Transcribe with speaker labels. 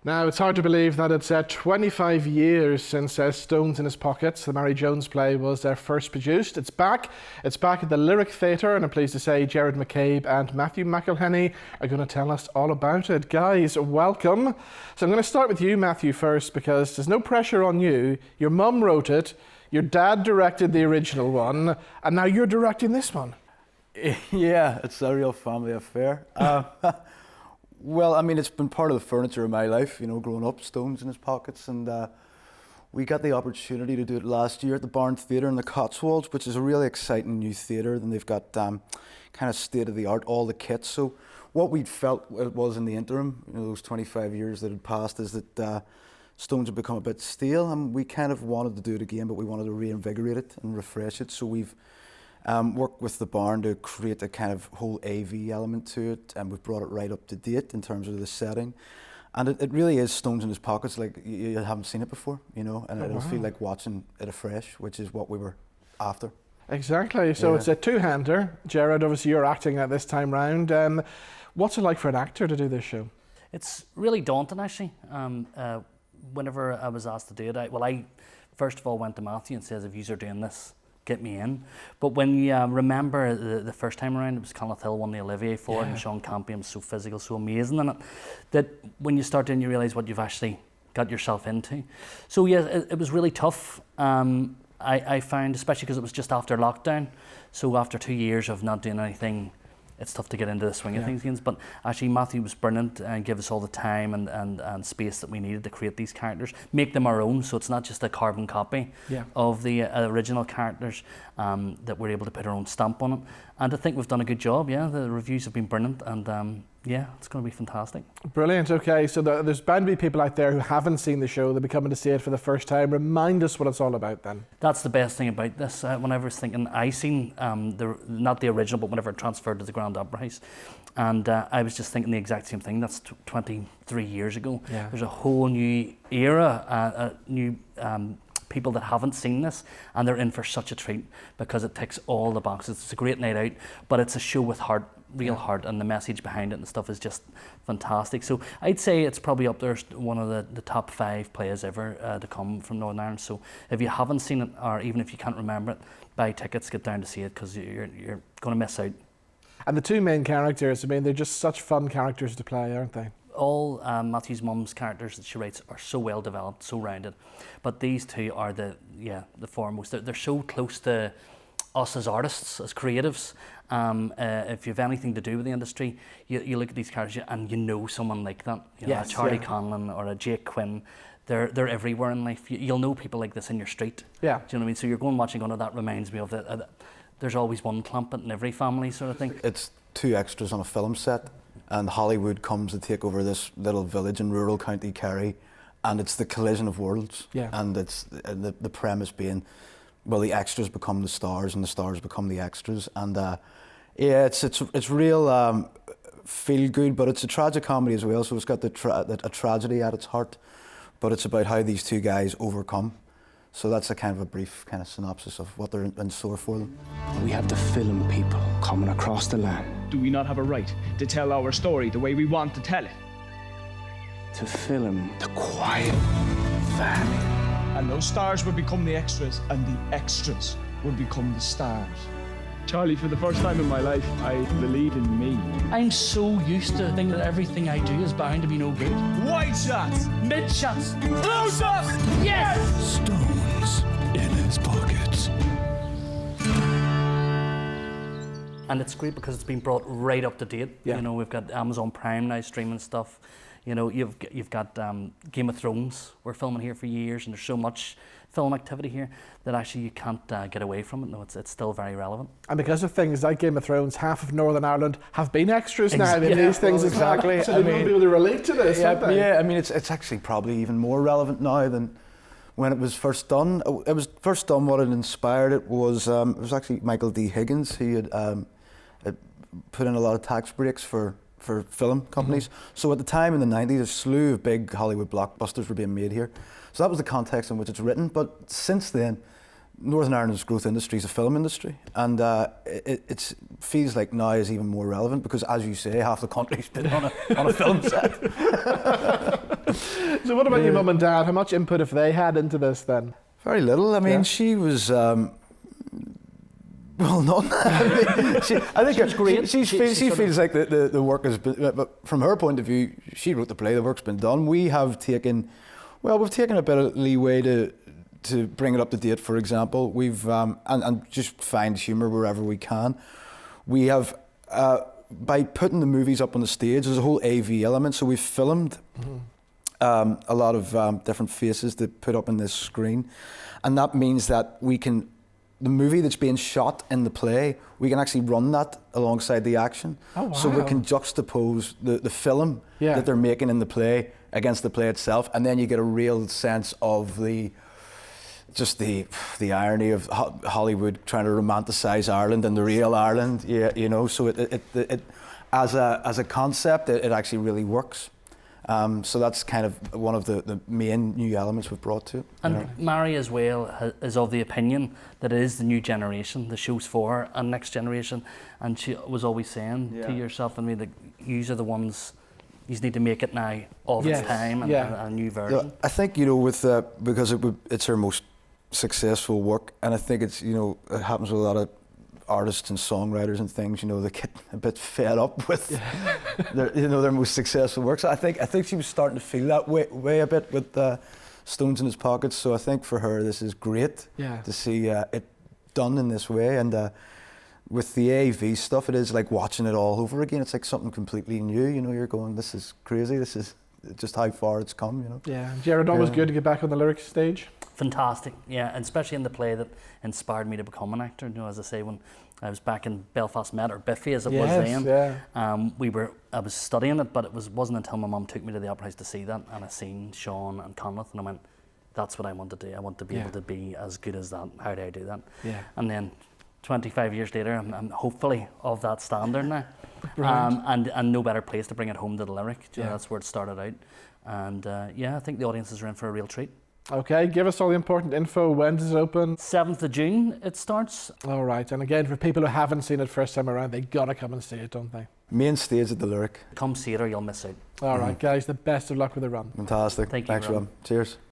Speaker 1: Now, it's hard to believe that it's 25 years since Stones in His Pockets, the Mary Jones play, was first produced. It's back. It's back at the Lyric Theatre, and I'm pleased to say Gerard, McCabe and Matthew McElhinney are going to tell us all about it. Guys, welcome. So I'm going to start with you, Matthew, first, because there's no pressure on you. Your mum wrote it, your dad directed the original one, and now you're directing this one.
Speaker 2: Yeah, it's a real family affair. Well, I mean, it's been part of the furniture of my life, you know, growing up, Stones in His Pockets, and we got the opportunity to do it last year at the Barn Theatre in the Cotswolds, which is a really exciting new theatre, and they've got kind of state-of-the-art, all the kits. So what we'd felt it was in the interim, you know, those 25 years that had passed, is that Stones had become a bit stale, and we kind of wanted to do it again, but we wanted to reinvigorate it and refresh it. So we've worked with the Barn to create a kind of whole AV element to it, and we've brought it right up to date in terms of the setting. And it really is Stones in His Pockets, like you haven't seen it before, you know, and it'll feel like watching it afresh, which is what we were after.
Speaker 1: Exactly, so It's a two-hander. Gerard, obviously you're acting at this time round. What's it like for an actor to do this show?
Speaker 3: It's really daunting, actually. Whenever I was asked to do it, I first of all went to Matthew and says, if you're doing this, get me in. But when you remember the first time around, it was Connell Hill won the Olivier for it, and Sean Campion was so physical, so amazing in it, that when you start doing, you realise what you've actually got yourself into. So yeah, it was really tough. I found, especially because it was just after lockdown, so after 2 years of not doing anything, it's tough to get into the swing of things again. But actually Matthew was brilliant and gave us all the time and space that we needed to create these characters, make them our own, so it's not just a carbon copy of the original characters, that we're able to put our own stamp on it. And I think we've done a good job. The reviews have been brilliant, and it's going to be fantastic. Brilliant.
Speaker 1: Okay, so there's bound to be people out there who haven't seen the show, they'll be coming to see it for the first time. Remind us what it's all about then.
Speaker 3: That's the best thing about this. Whenever I was thinking, I seen not the original, but whenever it transferred to the Grand Opera House, and I was just thinking the exact same thing. That's 23 years ago. There's a whole new era, new people that haven't seen this, and they're in for such a treat because it ticks all the boxes. It's a great night out, but it's a show with heart, real heart, and the message behind it and stuff is just fantastic. So I'd say it's probably up there, one of the top 5 plays ever to come from Northern Ireland. So if you haven't seen it, or even if you can't remember it, buy tickets, get down to see it, because you're going to miss out.
Speaker 1: And the two main characters, I mean, they're just such fun characters to play, aren't they?
Speaker 3: All Matthew's mum's characters that she writes are so well developed, so rounded, but these two are the foremost. They're so close to us as artists, as creatives. If you have anything to do with the industry, you look at these characters and you know someone like that. You know, a Charlie Conlon or a Jake Quinn. They're everywhere in life. You'll know people like this in your street. Yeah. Do you know what I mean? So you're going watching, that reminds me of there's always one Clampett in every family, sort of thing.
Speaker 2: It's 2 extras on a film set, and Hollywood comes to take over this little village in rural County Kerry, and it's the collision of worlds. And it's the premise being, well, the extras become the stars and the stars become the extras, and it's real feel good, but it's a tragic comedy as well, so it's got a tragedy at its heart, but it's about how these 2 guys overcome. So that's a kind of a brief kind of synopsis of what they're in store for them.
Speaker 4: We have the film people coming across the land.
Speaker 5: Do we not have a right to tell our story the way we want to tell it?
Speaker 4: To film the quiet valley.
Speaker 5: And those stars will become the extras, and the extras will become the stars. Charlie, for the first time in my life, I believe in me.
Speaker 3: I'm so used to thinking that everything I do is bound to be no good.
Speaker 5: Wide shots!
Speaker 3: Mid shots!
Speaker 5: Blue shots!
Speaker 3: Yes!
Speaker 6: Stones in His Pockets.
Speaker 3: And it's great because it's been brought right up to date. You know, we've got Amazon Prime now streaming stuff. You know, you've got Game of Thrones. We're filming here for years, and there's so much film activity here that actually you can't get away from it. No, it's still very relevant.
Speaker 1: And because of things like Game of Thrones, half of Northern Ireland have been extras now in these things as well. So they won't be able to relate to this, won't they?
Speaker 2: Yeah, I mean, it's actually probably even more relevant now than when it was first done. It was first done, what had inspired it was actually Michael D. Higgins. He had put in a lot of tax breaks for film companies. So at the time in the 90s, a slew of big Hollywood blockbusters were being made here. So that was the context in which it's written. But since then, Northern Ireland's growth industry is a film industry, and it feels like now is even more relevant because, as you say, half the country's been on a film set.
Speaker 1: So what about your mum and dad? How much input have they had into this then?
Speaker 2: Very little. I mean, she was. Well, none. I think
Speaker 3: great.
Speaker 2: She feels like the work has been. But from her point of view, she wrote the play. The work's been done. We've taken a bit of leeway to bring it up to date. For example, we've and just find humour wherever we can. We have by putting the movies up on the stage. There's a whole AV element. So we've filmed a lot of different faces to put up on this screen, and that means that we can. The movie that's being shot in the play, we can actually run that alongside the action. Oh, wow. So we can juxtapose the film that they're making in the play against the play itself, and then you get a real sense of the irony of Hollywood trying to romanticize Ireland and the real Ireland. Yeah, you know. So it as a concept, it actually really works. So that's kind of one of the main new elements we've brought to it.
Speaker 3: And Mary as well is of the opinion that it is the new generation, the show's for a next generation. And she was always saying to yourself and me that yous are the ones, you need to make it now of its time and a new version.
Speaker 2: I think, you know, with because it's her most successful work, and I think it's, you know, it happens with a lot of artists and songwriters and things, you know, they get a bit fed up with their most successful works. I think she was starting to feel that way a bit with Stones in His Pockets. So I think for her this is great to see it done in this way. And with the AV stuff, it is like watching it all over again. It's like something completely new. You know, you're going, this is crazy. This is just how far it's come. You know.
Speaker 1: Yeah, Gerard, always good to get back on the lyric stage.
Speaker 3: Fantastic, yeah, and especially in the play that inspired me to become an actor. You know, as I say, when I was back in Belfast Met, or Biffy as it was then, I was studying it, but it wasn't until my mum took me to the Opera House to see that, and I seen Sean and Conleth, and I went, that's what I want to do. I want to be able to be as good as that. How do I do that? Yeah. And then 25 years later, I'm hopefully of that standard now. And no better place to bring it home to the lyric. You know, that's where it started out. And I think the audiences are in for a real treat.
Speaker 1: Okay, give us all the important info. When does it open?
Speaker 3: 7th of June it starts.
Speaker 1: All right, and again, for people who haven't seen it first time around, they gotta come and see it, don't they?
Speaker 2: Main stage at the Lyric.
Speaker 3: Come see it or you'll miss out.
Speaker 1: All right, guys, the best of luck with the run.
Speaker 2: Fantastic.
Speaker 3: Thanks,
Speaker 2: Rob. Cheers.